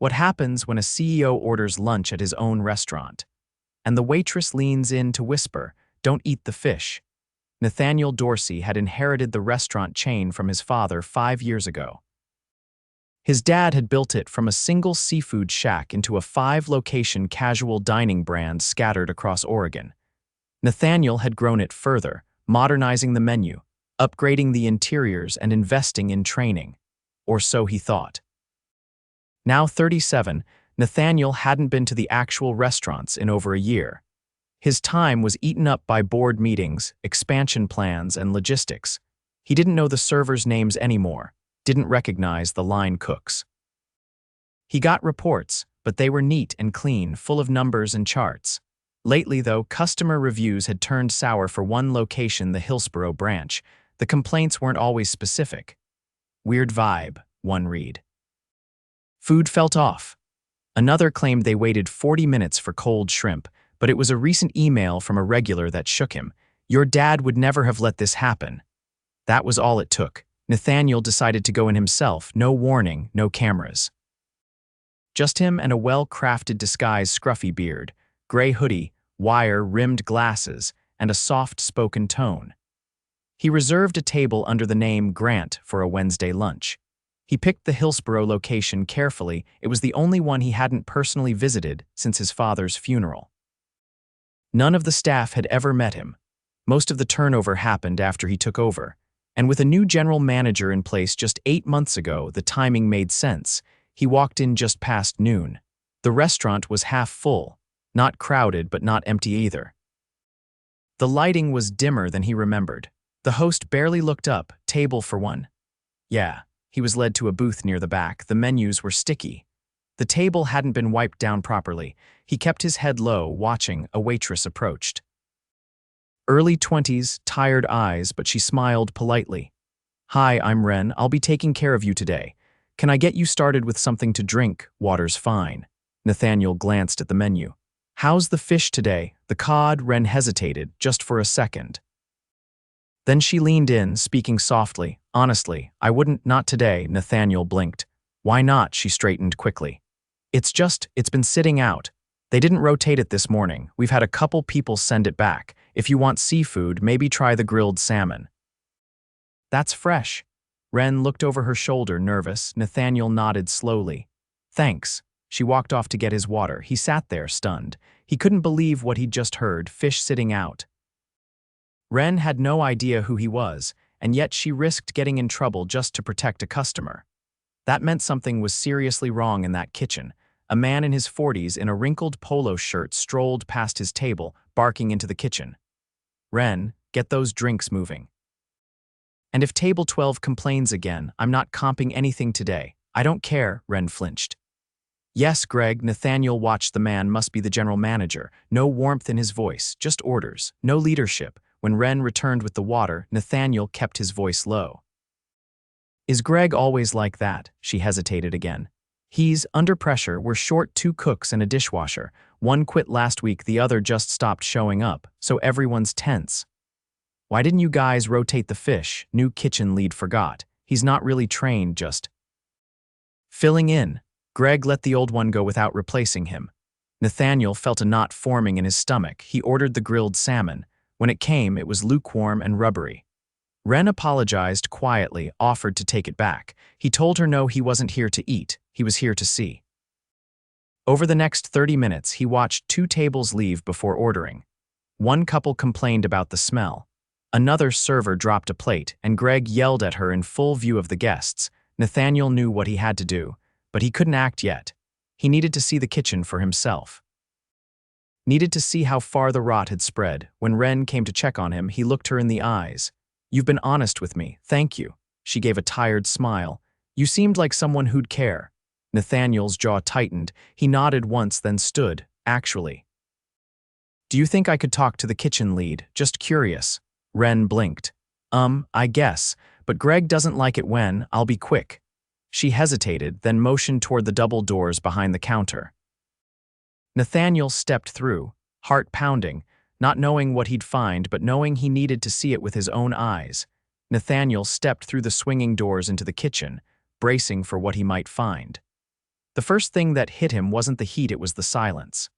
What happens when a CEO orders lunch at his own restaurant? And the waitress leans in to whisper, "Don't eat the fish." Nathaniel Dorsey had inherited the restaurant chain from his father 5 years ago. His dad had built it from a single seafood shack into a 5-location casual dining brand scattered across Oregon. Nathaniel had grown it further, modernizing the menu, upgrading the interiors, and investing in training. Or so he thought. Now 37, Nathaniel hadn't been to the actual restaurants in over a year. His time was eaten up by board meetings, expansion plans, and logistics. He didn't know the servers' names anymore, didn't recognize the line cooks. He got reports, but they were neat and clean, full of numbers and charts. Lately, though, customer reviews had turned sour for one location, the Hillsborough branch. The complaints weren't always specific. "Weird vibe," one read. "Food felt off." Another claimed they waited 40 minutes for cold shrimp, but it was a recent email from a regular that shook him. "Your dad would never have let this happen." That was all it took. Nathaniel decided to go in himself, no warning, no cameras. Just him and a well-crafted disguise, scruffy beard, gray hoodie, wire-rimmed glasses, and a soft-spoken tone. He reserved a table under the name Grant for a Wednesday lunch. He picked the Hillsborough location carefully. It was the only one he hadn't personally visited since his father's funeral. None of the staff had ever met him. Most of the turnover happened after he took over. And with a new general manager in place just 8 months ago, the timing made sense. He walked in just past noon. The restaurant was half full, not crowded but not empty either. The lighting was dimmer than he remembered. The host barely looked up, table for one. Yeah. He was led to a booth near the back. The menus were sticky. The table hadn't been wiped down properly. He kept his head low, watching. A waitress approached. Early 20s, tired eyes, but she smiled politely. "Hi, I'm Ren. I'll be taking care of you today. Can I get you started with something to drink? Water's fine." Nathaniel glanced at the menu. "How's the fish today? The cod?" Ren hesitated, just for a second. Then she leaned in, speaking softly. "Honestly, I wouldn't, not today." Nathaniel blinked. "Why not?" She straightened quickly. It's been sitting out. They didn't rotate it this morning. We've had a couple people send it back. If you want seafood, maybe try the grilled salmon." "That's fresh." Ren looked over her shoulder, nervous. Nathaniel nodded slowly. "Thanks." She walked off to get his water. He sat there, stunned. He couldn't believe what he'd just heard, fish sitting out. Ren had no idea who he was, and yet she risked getting in trouble just to protect a customer. That meant something was seriously wrong in that kitchen. A man in his 40s in a wrinkled polo shirt strolled past his table, barking into the kitchen. "Ren, get those drinks moving. And if table 12 complains again, I'm not comping anything today. I don't care." Ren flinched. "Yes, Greg." Nathaniel watched the man, must be the general manager. No warmth in his voice, just orders, no leadership. When Ren returned with the water, Nathaniel kept his voice low. "Is Greg always like that?" She hesitated again. "He's under pressure. We're short 2 cooks and a dishwasher. One quit last week, the other just stopped showing up, so everyone's tense." "Why didn't you guys rotate the fish?" New kitchen lead forgot. "He's not really trained, just filling in." Greg let the old one go without replacing him. Nathaniel felt a knot forming in his stomach. He ordered the grilled salmon. When it came, it was lukewarm and rubbery. Ren apologized quietly, offered to take it back. He told her no, he wasn't here to eat. He was here to see. Over the next 30 minutes, he watched 2 tables leave before ordering. One couple complained about the smell. Another server dropped a plate, and Greg yelled at her in full view of the guests. Nathaniel knew what he had to do, but he couldn't act yet. He needed to see the kitchen for himself. Needed to see how far the rot had spread. When Ren came to check on him, he looked her in the eyes. "You've been honest with me. Thank you." She gave a tired smile. "You seemed like someone who'd care." Nathaniel's jaw tightened. He nodded once, then stood. "Actually. Do you think I could talk to the kitchen lead? Just curious." Ren blinked. I guess, but Greg doesn't like it when I'll be quick." She hesitated, then motioned toward the double doors behind the counter. Nathaniel stepped through, heart pounding, not knowing what he'd find but knowing he needed to see it with his own eyes. Nathaniel stepped through the swinging doors into the kitchen, bracing for what he might find. The first thing that hit him wasn't the heat, it was the silence.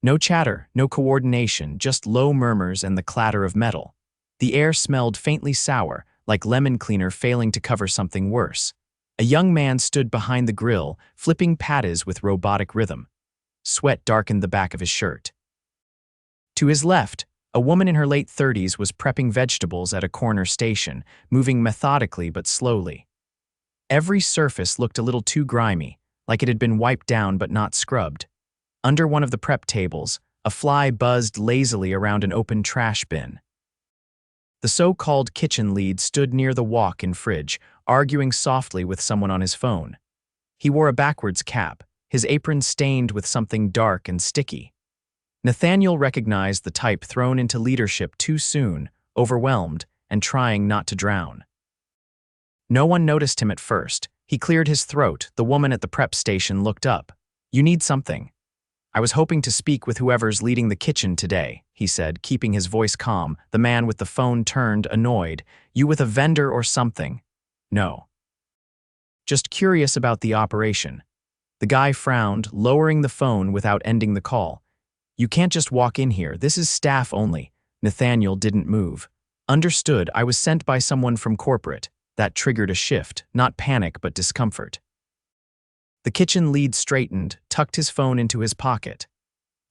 No chatter, no coordination, just low murmurs and the clatter of metal. The air smelled faintly sour, like lemon cleaner failing to cover something worse. A young man stood behind the grill, flipping patties with robotic rhythm. Sweat darkened the back of his shirt. To his left, a woman in her late 30s was prepping vegetables at a corner station, moving methodically but slowly. Every surface looked a little too grimy, like it had been wiped down but not scrubbed. Under one of the prep tables, a fly buzzed lazily around an open trash bin. The so-called kitchen lead stood near the walk-in fridge, arguing softly with someone on his phone. He wore a backwards cap, his apron stained with something dark and sticky. Nathaniel recognized the type thrown into leadership too soon, overwhelmed, and trying not to drown. No one noticed him at first. He cleared his throat. The woman at the prep station looked up. "You need something?" "I was hoping to speak with whoever's leading the kitchen today," he said, keeping his voice calm. The man with the phone turned, annoyed. "You with a vendor or something?" "No. Just curious about the operation." The guy frowned, lowering the phone without ending the call. "You can't just walk in here. This is staff only." Nathaniel didn't move. "Understood. I was sent by someone from corporate." That triggered a shift, not panic but discomfort. The kitchen lead straightened, tucked his phone into his pocket.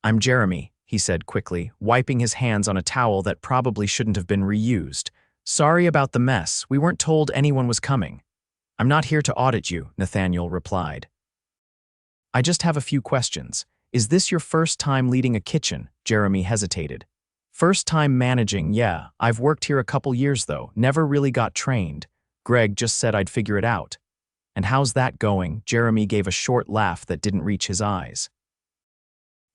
"I'm Jeremy," he said quickly, wiping his hands on a towel that probably shouldn't have been reused. "Sorry about the mess. We weren't told anyone was coming." "I'm not here to audit you," Nathaniel replied. "I just have a few questions. Is this your first time leading a kitchen?" Jeremy hesitated. "First time managing, yeah. I've worked here a couple years though, never really got trained. Greg just said I'd figure it out." "And how's that going?" Jeremy gave a short laugh that didn't reach his eyes.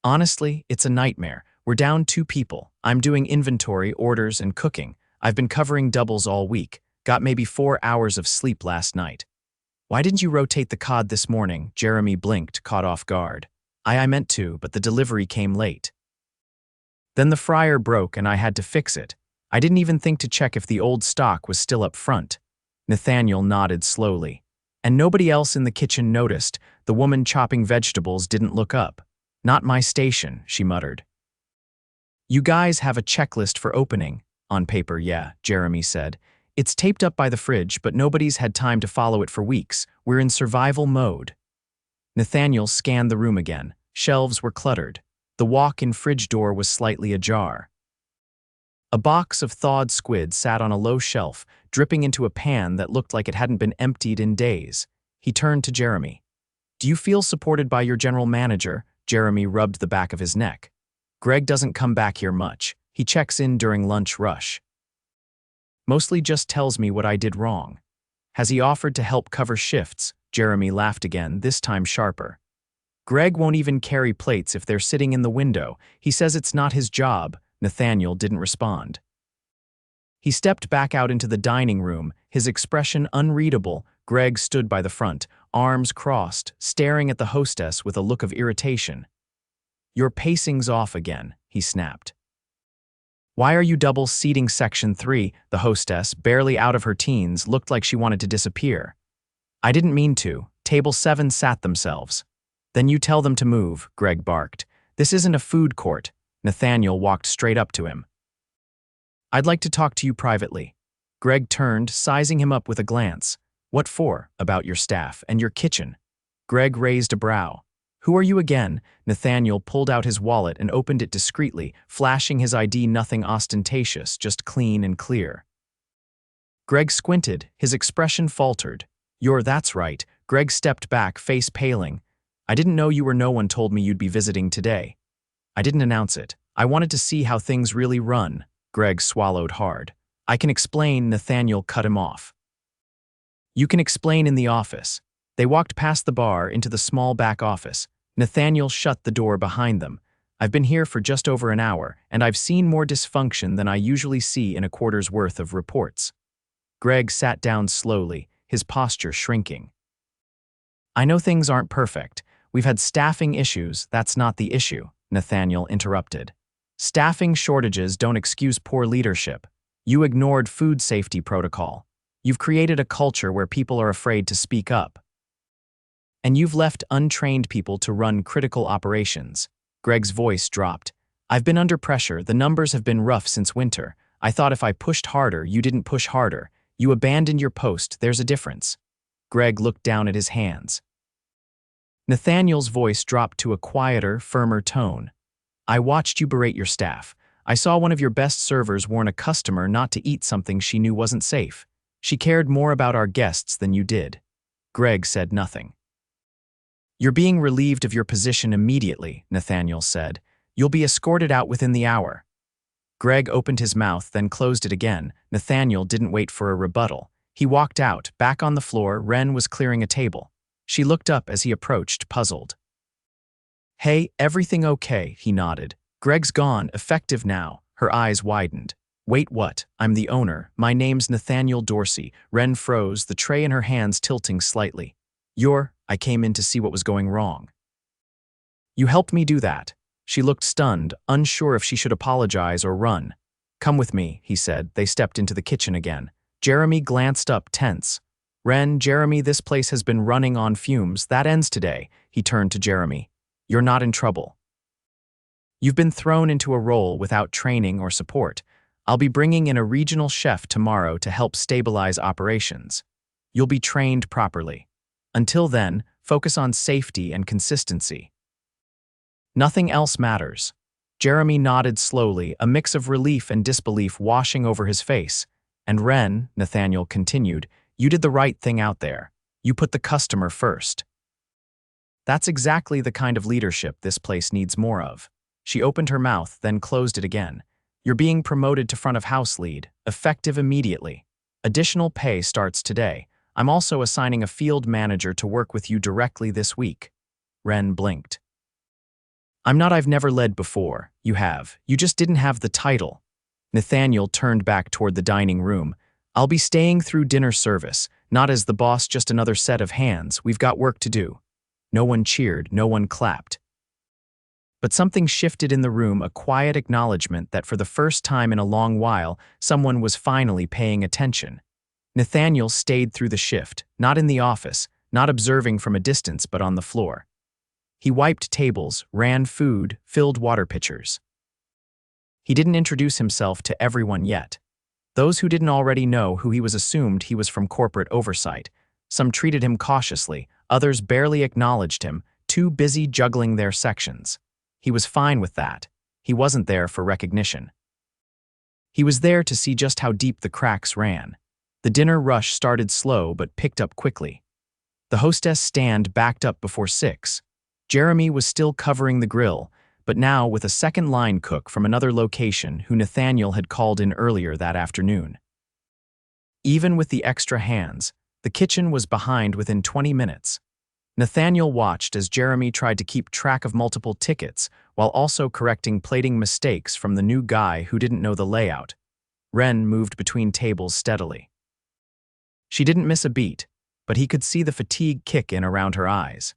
"Honestly, it's a nightmare. We're down 2 people. I'm doing inventory, orders, and cooking. I've been covering doubles all week. Got maybe 4 hours of sleep last night." "Why didn't you rotate the cod this morning?" Jeremy blinked, caught off guard. I meant to, but the delivery came late. Then the fryer broke and I had to fix it. I didn't even think to check if the old stock was still up front." Nathaniel nodded slowly. "And nobody else in the kitchen noticed? The woman chopping vegetables didn't look up?" "Not my station," she muttered. "You guys have a checklist for opening." "On paper, yeah," Jeremy said. "It's taped up by the fridge, but nobody's had time to follow it for weeks. We're in survival mode." Nathaniel scanned the room again. Shelves were cluttered. The walk-in fridge door was slightly ajar. A box of thawed squid sat on a low shelf, dripping into a pan that looked like it hadn't been emptied in days. He turned to Jeremy. "Do you feel supported by your general manager?" Jeremy rubbed the back of his neck. "Greg doesn't come back here much. He checks in during lunch rush. Mostly just tells me what I did wrong." "Has he offered to help cover shifts?" Jeremy laughed again, this time sharper. "Greg won't even carry plates if they're sitting in the window. He says it's not his job." Nathaniel didn't respond. He stepped back out into the dining room, his expression unreadable. Greg stood by the front, arms crossed, staring at the hostess with a look of irritation. "Your pacing's off again," he snapped. "Why are you double-seating section 3? The hostess, barely out of her teens, looked like she wanted to disappear. "I didn't mean to. Table 7 sat themselves." "Then you tell them to move," Greg barked. "This isn't a food court." Nathaniel walked straight up to him. "I'd like to talk to you privately." Greg turned, sizing him up with a glance. "What for?" "About your staff and your kitchen." Greg raised a brow. "Who are you again?" Nathaniel pulled out his wallet and opened it discreetly, flashing his ID. Nothing ostentatious, just clean and clear. Greg squinted, his expression faltered. That's right." Greg stepped back, face paling. "I didn't know you were. No one told me you'd be visiting today. I didn't announce it. I wanted to see how things really run." Greg swallowed hard. "I can explain." Nathaniel cut him off. "You can explain in the office." They walked past the bar into the small back office. Nathaniel shut the door behind them. "I've been here for just over an hour, and I've seen more dysfunction than I usually see in a quarter's worth of reports." Greg sat down slowly, his posture shrinking. "I know things aren't perfect. We've had staffing issues. That's not the issue," Nathaniel interrupted. "Staffing shortages don't excuse poor leadership. You ignored food safety protocol. You've created a culture where people are afraid to speak up." And you've left untrained people to run critical operations. Greg's voice dropped. I've been under pressure. The numbers have been rough since winter. I thought if I pushed harder, you didn't push harder. You abandoned your post. There's a difference. Greg looked down at his hands. Nathaniel's voice dropped to a quieter, firmer tone. I watched you berate your staff. I saw one of your best servers warn a customer not to eat something she knew wasn't safe. She cared more about our guests than you did. Greg said nothing. You're being relieved of your position immediately, Nathaniel said. You'll be escorted out within the hour. Greg opened his mouth, then closed it again. Nathaniel didn't wait for a rebuttal. He walked out. Back on the floor, Wren was clearing a table. She looked up as he approached, puzzled. Hey, everything okay? He nodded. Greg's gone, effective now. Her eyes widened. Wait, what? I'm the owner. My name's Nathaniel Dorsey. Wren froze, the tray in her hands tilting slightly. I came in to see what was going wrong. You helped me do that. She looked stunned, unsure if she should apologize or run. Come with me, he said. They stepped into the kitchen again. Jeremy glanced up, tense. Wren, Jeremy, this place has been running on fumes. That ends today. He turned to Jeremy. You're not in trouble. You've been thrown into a role without training or support. I'll be bringing in a regional chef tomorrow to help stabilize operations. You'll be trained properly. Until then, focus on safety and consistency. Nothing else matters. Jeremy nodded slowly, a mix of relief and disbelief washing over his face. And Wren, Nathaniel continued, you did the right thing out there. You put the customer first. That's exactly the kind of leadership this place needs more of. She opened her mouth, then closed it again. You're being promoted to front of house lead, effective immediately. Additional pay starts today. I'm also assigning a field manager to work with you directly this week. Wren blinked. I've never led before. You have. You just didn't have the title. Nathaniel turned back toward the dining room. I'll be staying through dinner service, not as the boss, just another set of hands. We've got work to do. No one cheered, no one clapped. But something shifted in the room, a quiet acknowledgement that for the first time in a long while, someone was finally paying attention. Nathaniel stayed through the shift, not in the office, not observing from a distance, but on the floor. He wiped tables, ran food, filled water pitchers. He didn't introduce himself to everyone yet. Those who didn't already know who he was assumed he was from corporate oversight. Some treated him cautiously, others barely acknowledged him, too busy juggling their sections. He was fine with that. He wasn't there for recognition. He was there to see just how deep the cracks ran. The dinner rush started slow but picked up quickly. The hostess stand backed up before 6. Jeremy was still covering the grill, but now with a second line cook from another location who Nathaniel had called in earlier that afternoon. Even with the extra hands, the kitchen was behind within 20 minutes. Nathaniel watched as Jeremy tried to keep track of multiple tickets while also correcting plating mistakes from the new guy who didn't know the layout. Wren moved between tables steadily. She didn't miss a beat, but he could see the fatigue kick in around her eyes.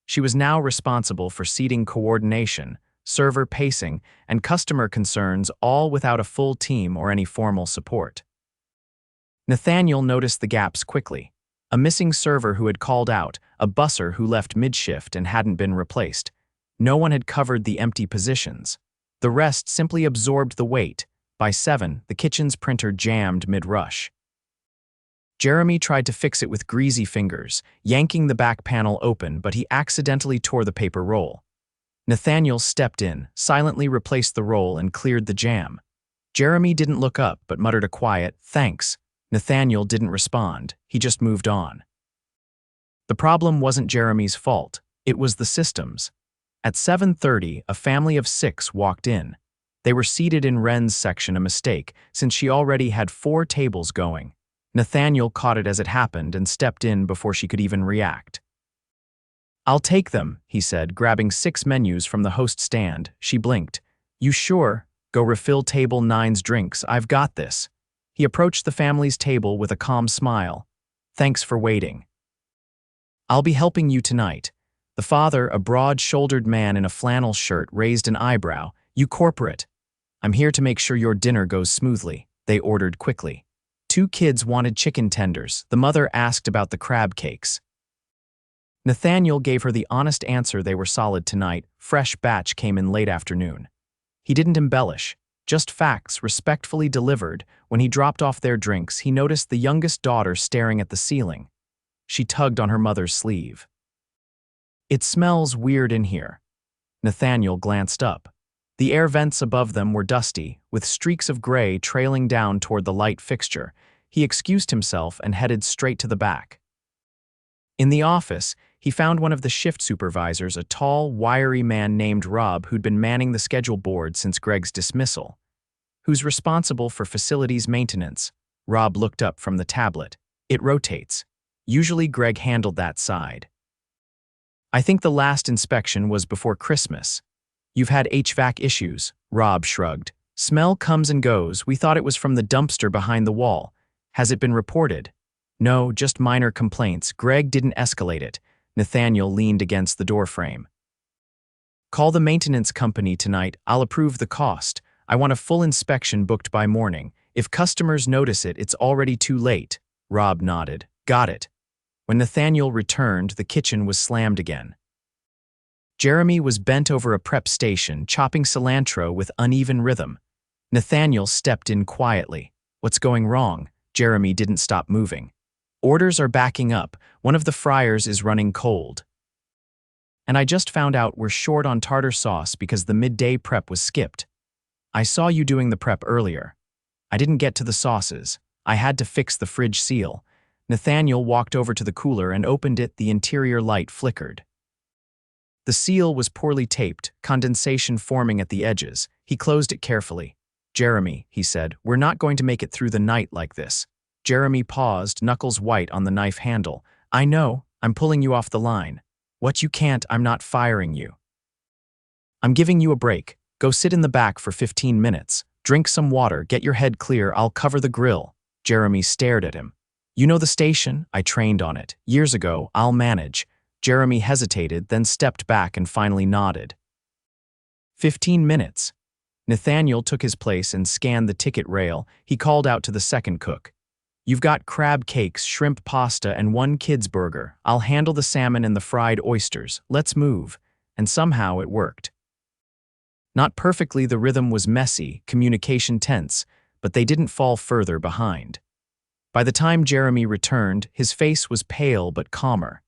She was now responsible for seating coordination, server pacing, and customer concerns, all without a full team or any formal support. Nathaniel noticed the gaps quickly. A missing server who had called out, a busser who left mid-shift and hadn't been replaced. No one had covered the empty positions. The rest simply absorbed the weight. By 7, the kitchen's printer jammed mid-rush. Jeremy tried to fix it with greasy fingers, yanking the back panel open, but he accidentally tore the paper roll. Nathaniel stepped in, silently replaced the roll, and cleared the jam. Jeremy didn't look up, but muttered a quiet, "Thanks." Nathaniel didn't respond. He just moved on. The problem wasn't Jeremy's fault. It was the system's. At 7:30, a family of 6 walked in. They were seated in Wren's section, a mistake, since she already had 4 tables going. Nathaniel caught it as it happened and stepped in before she could even react. "I'll take them," he said, grabbing 6 menus from the host stand. She blinked. "You sure? Go refill table 9's drinks. I've got this." He approached the family's table with a calm smile. "Thanks for waiting. I'll be helping you tonight." The father, a broad-shouldered man in a flannel shirt, raised an eyebrow. "You corporate." "I'm here to make sure your dinner goes smoothly," they ordered quickly. 2 kids wanted chicken tenders. The mother asked about the crab cakes. Nathaniel gave her the honest answer they were solid tonight. Fresh batch came in late afternoon. He didn't embellish, just facts respectfully delivered. When he dropped off their drinks, he noticed the youngest daughter staring at the ceiling. She tugged on her mother's sleeve. "It smells weird in here." Nathaniel glanced up. The air vents above them were dusty, with streaks of gray trailing down toward the light fixture. He excused himself and headed straight to the back. In the office, he found one of the shift supervisors, a tall, wiry man named Rob who'd been manning the schedule board since Greg's dismissal. "Who's responsible for facilities maintenance?" Rob looked up from the tablet. "It rotates. Usually Greg handled that side." "I think the last inspection was before Christmas." "You've had HVAC issues," Rob shrugged. "Smell comes and goes. We thought it was from the dumpster behind the wall. Has it been reported?" "No, just minor complaints. Greg didn't escalate it." Nathaniel leaned against the doorframe. "Call the maintenance company tonight. I'll approve the cost. I want a full inspection booked by morning. If customers notice it, it's already too late." Rob nodded. "Got it." When Nathaniel returned, the kitchen was slammed again. Jeremy was bent over a prep station, chopping cilantro with uneven rhythm. Nathaniel stepped in quietly. "What's going wrong?" Jeremy didn't stop moving. "Orders are backing up. One of the fryers is running cold. And I just found out we're short on tartar sauce because the midday prep was skipped. I saw you doing the prep earlier. I didn't get to the sauces. I had to fix the fridge seal." Nathaniel walked over to the cooler and opened it. The interior light flickered. The seal was poorly taped, condensation forming at the edges. He closed it carefully. "Jeremy," he said, "we're not going to make it through the night like this." Jeremy paused, knuckles white on the knife handle. "I know, I'm pulling you off the line. What you can't, I'm not firing you. I'm giving you a break. Go sit in the back for 15 minutes. Drink some water, get your head clear, I'll cover the grill." Jeremy stared at him. "You know the station? I trained on it. Years ago, I'll manage." Jeremy hesitated, then stepped back and finally nodded. 15 minutes. Nathaniel took his place and scanned the ticket rail. He called out to the second cook. "You've got crab cakes, shrimp pasta, and one kid's burger. I'll handle the salmon and the fried oysters. Let's move." And somehow it worked. Not perfectly, the rhythm was messy, communication tense, but they didn't fall further behind. By the time Jeremy returned, his face was pale but calmer.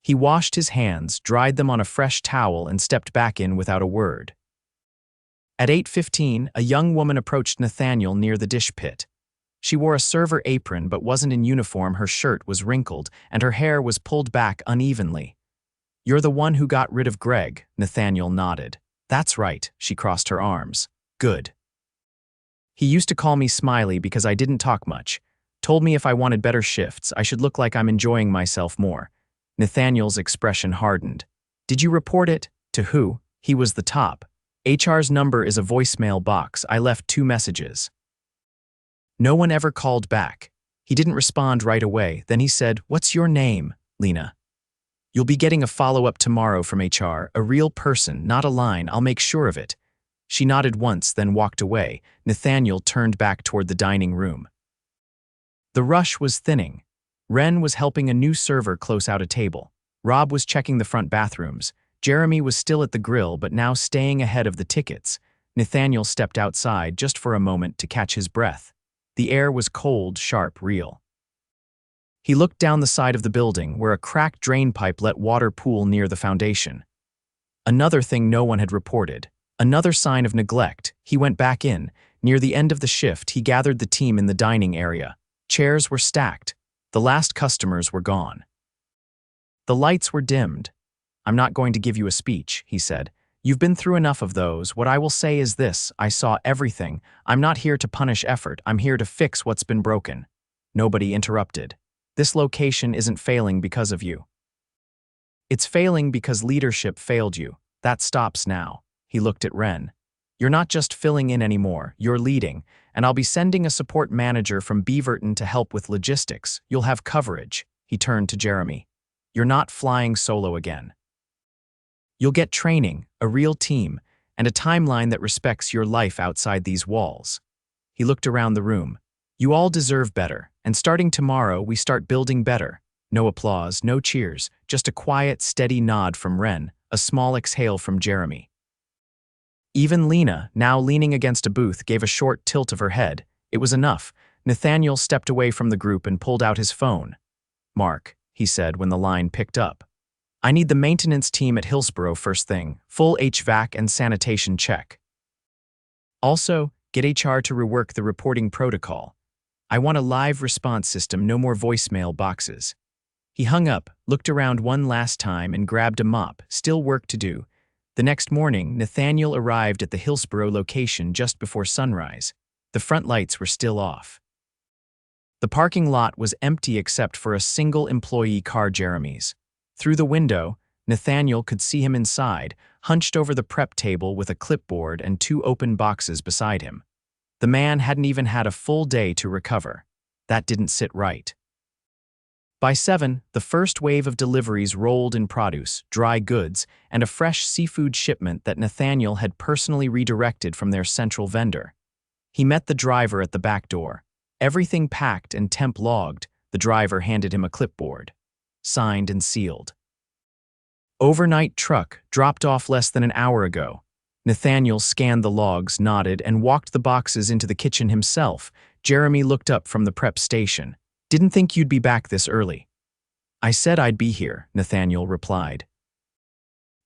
He washed his hands, dried them on a fresh towel, and stepped back in without a word. At 8:15, a young woman approached Nathaniel near the dish pit. She wore a server apron but wasn't in uniform. Her shirt was wrinkled, and her hair was pulled back unevenly. "You're the one who got rid of Greg," Nathaniel nodded. "That's right," she crossed her arms. "Good. He used to call me Smiley because I didn't talk much. Told me if I wanted better shifts, I should look like I'm enjoying myself more." Nathaniel's expression hardened. "Did you report it? To who?" He was the top. "HR's number is a voicemail box. I left 2 messages. No one ever called back." He didn't respond right away. Then he said, "What's your name, Lena?" "You'll be getting a follow-up tomorrow from HR, a real person, not a line. I'll make sure of it." She nodded once, then walked away. Nathaniel turned back toward the dining room. The rush was thinning. Ren was helping a new server close out a table. Rob was checking the front bathrooms. Jeremy was still at the grill, but now staying ahead of the tickets. Nathaniel stepped outside just for a moment to catch his breath. The air was cold, sharp, real. He looked down the side of the building, where a cracked drain pipe let water pool near the foundation. Another thing no one had reported. Another sign of neglect. He went back in. Near the end of the shift, he gathered the team in the dining area. Chairs were stacked. The last customers were gone. The lights were dimmed. "I'm not going to give you a speech," he said. "You've been through enough of those. What I will say is this: I saw everything. I'm not here to punish effort. I'm here to fix what's been broken." Nobody interrupted. "This location isn't failing because of you. It's failing because leadership failed you. That stops now." He looked at Ren. "You're not just filling in anymore, you're leading, and I'll be sending a support manager from Beaverton to help with logistics. You'll have coverage." He turned to Jeremy. "You're not flying solo again. You'll get training, a real team, and a timeline that respects your life outside these walls." He looked around the room. "You all deserve better, and starting tomorrow we start building better." No applause, no cheers, just a quiet, steady nod from Ren, a small exhale from Jeremy. Even Lena, now leaning against a booth, gave a short tilt of her head. It was enough. Nathaniel stepped away from the group and pulled out his phone. "Mark," he said when the line picked up. "I need the maintenance team at Hillsborough first thing, full HVAC and sanitation check. Also, get HR to rework the reporting protocol. I want a live response system, no more voicemail boxes." He hung up, looked around one last time, and grabbed a mop. Still work to do. The next morning, Nathaniel arrived at the Hillsborough location just before sunrise. The front lights were still off. The parking lot was empty except for a single employee car, Jeremy's. Through the window, Nathaniel could see him inside, hunched over the prep table with a clipboard and 2 open boxes beside him. The man hadn't even had a full day to recover. That didn't sit right. By 7, the first wave of deliveries rolled in produce, dry goods, and a fresh seafood shipment that Nathaniel had personally redirected from their central vendor. He met the driver at the back door. Everything packed and temp logged. The driver handed him a clipboard. Signed and sealed. "Overnight truck, dropped off less than an hour ago." Nathaniel scanned the logs, nodded, and walked the boxes into the kitchen himself. Jeremy looked up from the prep station. "Didn't think you'd be back this early." "I said I'd be here," Nathaniel replied.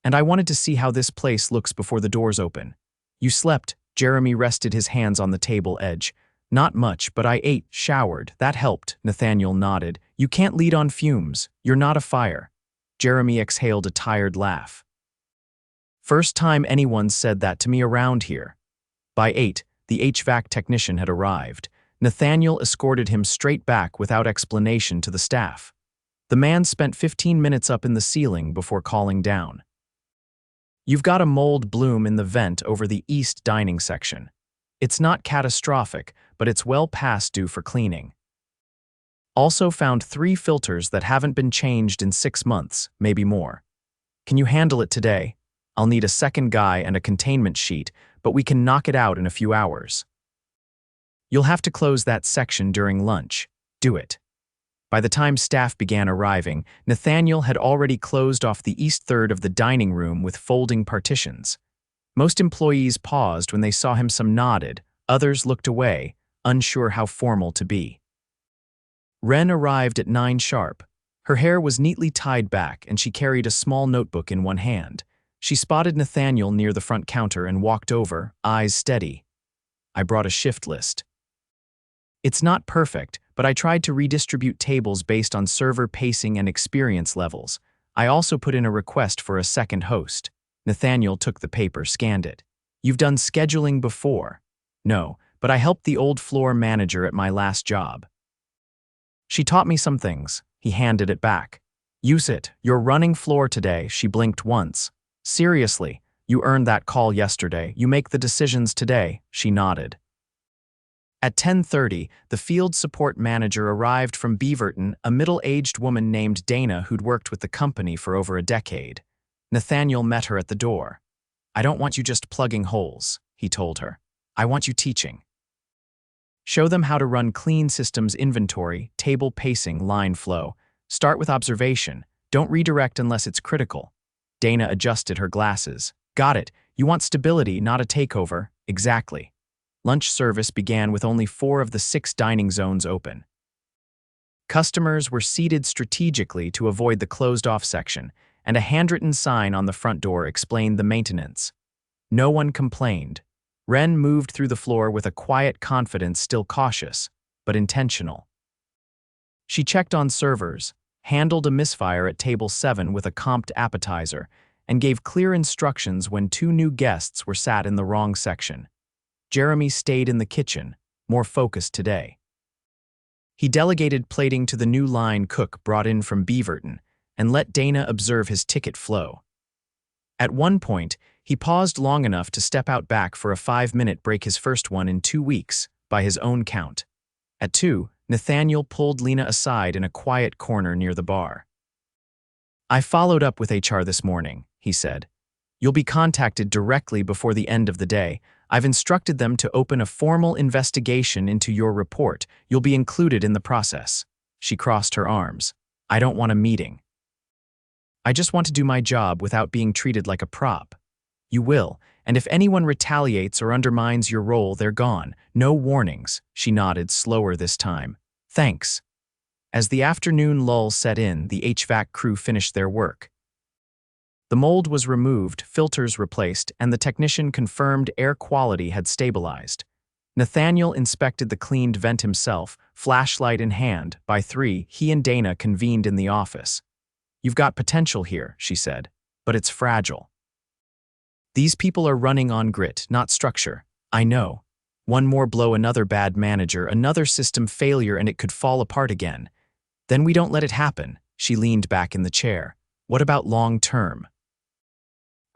"And I wanted to see how this place looks before the doors open." "You slept." Jeremy rested his hands on the table edge. "Not much, but I ate, showered. That helped," Nathaniel nodded. "You can't lead on fumes. You're not a fire." Jeremy exhaled a tired laugh. "First time anyone said that to me around here." By 8, the HVAC technician had arrived. Nathaniel escorted him straight back without explanation to the staff. The man spent 15 minutes up in the ceiling before calling down. "You've got a mold bloom in the vent over the east dining section. It's not catastrophic, but it's well past due for cleaning. Also found 3 filters that haven't been changed in 6 months, maybe more. Can you handle it today? I'll need a second guy and a containment sheet, but we can knock it out in a few hours. You'll have to close that section during lunch. Do it." By the time staff began arriving, Nathaniel had already closed off the east third of the dining room with folding partitions. Most employees paused when they saw him. Some nodded, others looked away, unsure how formal to be. Ren arrived at 9 sharp. Her hair was neatly tied back and she carried a small notebook in one hand. She spotted Nathaniel near the front counter and walked over, eyes steady. "I brought a shift list. It's not perfect, but I tried to redistribute tables based on server pacing and experience levels. I also put in a request for a second host." Nathaniel took the paper, scanned it. "You've done scheduling before?" "No, but I helped the old floor manager at my last job. She taught me some things." He handed it back. "Use it. You're running floor today." She blinked once. "Seriously, you earned that call yesterday. You make the decisions today." She nodded. At 10:30, the field support manager arrived from Beaverton, a middle-aged woman named Dana who'd worked with the company for over a decade. Nathaniel met her at the door. "I don't want you just plugging holes," he told her. "I want you teaching. Show them how to run clean systems, inventory, table pacing, line flow. Start with observation. Don't redirect unless it's critical." Dana adjusted her glasses. "Got it. You want stability, not a takeover." "Exactly." Lunch service began with only 4 of the 6 dining zones open. Customers were seated strategically to avoid the closed-off section, and a handwritten sign on the front door explained the maintenance. No one complained. Ren moved through the floor with a quiet confidence, still cautious, but intentional. She checked on servers, handled a misfire at table 7 with a comped appetizer, and gave clear instructions when 2 new guests were sat in the wrong section. Jeremy stayed in the kitchen, more focused today. He delegated plating to the new line cook brought in from Beaverton and let Dana observe his ticket flow. At one point, he paused long enough to step out back for a 5-minute break, his first one in 2 weeks, by his own count. At 2, Nathaniel pulled Lena aside in a quiet corner near the bar. "I followed up with HR this morning," he said. "You'll be contacted directly before the end of the day. I've instructed them to open a formal investigation into your report. You'll be included in the process." She crossed her arms. I don't want a meeting. I just want to do my job without being treated like a prop. You will, and if anyone retaliates or undermines your role, they're gone. No warnings, she nodded, slower this time. Thanks. As the afternoon lull set in, the HVAC crew finished their work. The mold was removed, filters replaced, and the technician confirmed air quality had stabilized. Nathaniel inspected the cleaned vent himself, flashlight in hand. By 3, he and Dana convened in the office. You've got potential here, she said, but it's fragile. These people are running on grit, not structure. I know. One more blow, another bad manager, another system failure, and it could fall apart again. Then we don't let it happen. She leaned back in the chair. What about long term?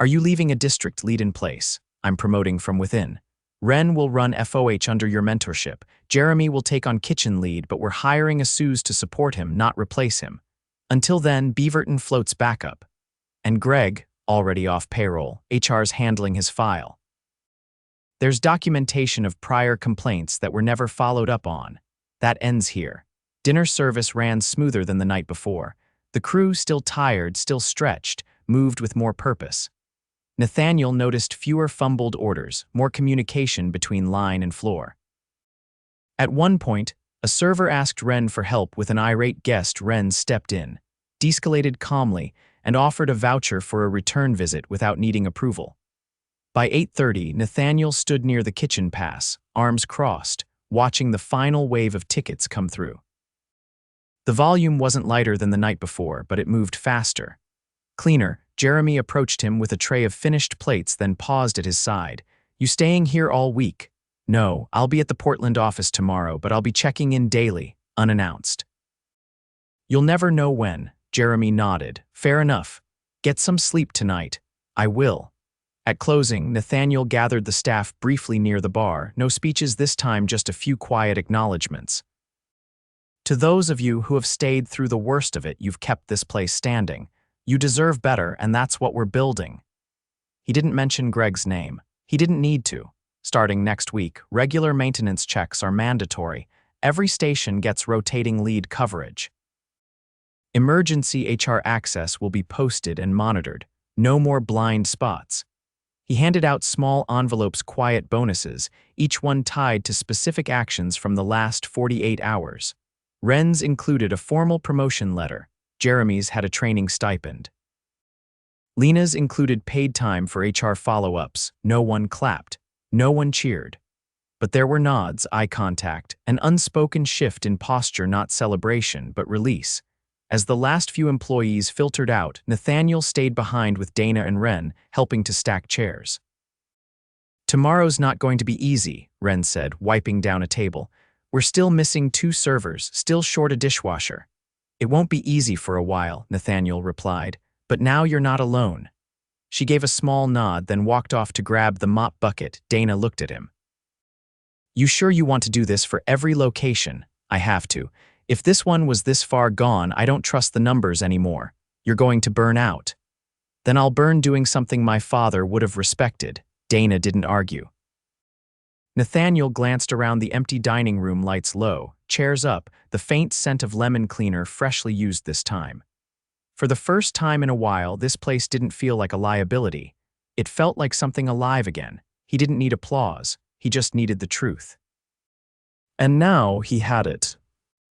Are you leaving a district lead in place? I'm promoting from within. Ren will run FOH under your mentorship. Jeremy will take on kitchen lead, but we're hiring a Suze to support him, not replace him. Until then, Beaverton floats backup. And Greg, already off payroll, HR's handling his file. There's documentation of prior complaints that were never followed up on. That ends here. Dinner service ran smoother than the night before. The crew, still tired, still stretched, moved with more purpose. Nathaniel noticed fewer fumbled orders, more communication between line and floor. At one point, a server asked Ren for help with an irate guest. Ren stepped in, de-escalated calmly, and offered a voucher for a return visit without needing approval. By 8:30, Nathaniel stood near the kitchen pass, arms crossed, watching the final wave of tickets come through. The volume wasn't lighter than the night before, but it moved faster. Cleaner, Jeremy approached him with a tray of finished plates, then paused at his side. You staying here all week? No, I'll be at the Portland office tomorrow, but I'll be checking in daily, unannounced. You'll never know when, Jeremy nodded. Fair enough. Get some sleep tonight. I will. At closing, Nathaniel gathered the staff briefly near the bar. No speeches this time, just a few quiet acknowledgments. To those of you who have stayed through the worst of it, you've kept this place standing. You deserve better, and that's what we're building. He didn't mention Greg's name. He didn't need to. Starting next week, regular maintenance checks are mandatory. Every station gets rotating lead coverage. Emergency HR access will be posted and monitored. No more blind spots. He handed out small envelopes, quiet bonuses, each one tied to specific actions from the last 48 hours. Ren's included a formal promotion letter. Jeremy's had a training stipend. Lena's included paid time for HR follow-ups. No one clapped. No one cheered. But there were nods, eye contact, an unspoken shift in posture, not celebration, but release. As the last few employees filtered out, Nathaniel stayed behind with Dana and Ren, helping to stack chairs. Tomorrow's not going to be easy, Ren said, wiping down a table. We're still missing 2 servers, still short a dishwasher. It won't be easy for a while, Nathaniel replied, but now you're not alone. She gave a small nod, then walked off to grab the mop bucket. Dana looked at him. You sure you want to do this for every location? I have to. If this one was this far gone, I don't trust the numbers anymore. You're going to burn out. Then I'll burn doing something my father would have respected. Dana didn't argue. Nathaniel glanced around the empty dining room, lights low, chairs up, the faint scent of lemon cleaner freshly used this time. For the first time in a while, this place didn't feel like a liability. It felt like something alive again. He didn't need applause. He just needed the truth. And now he had it.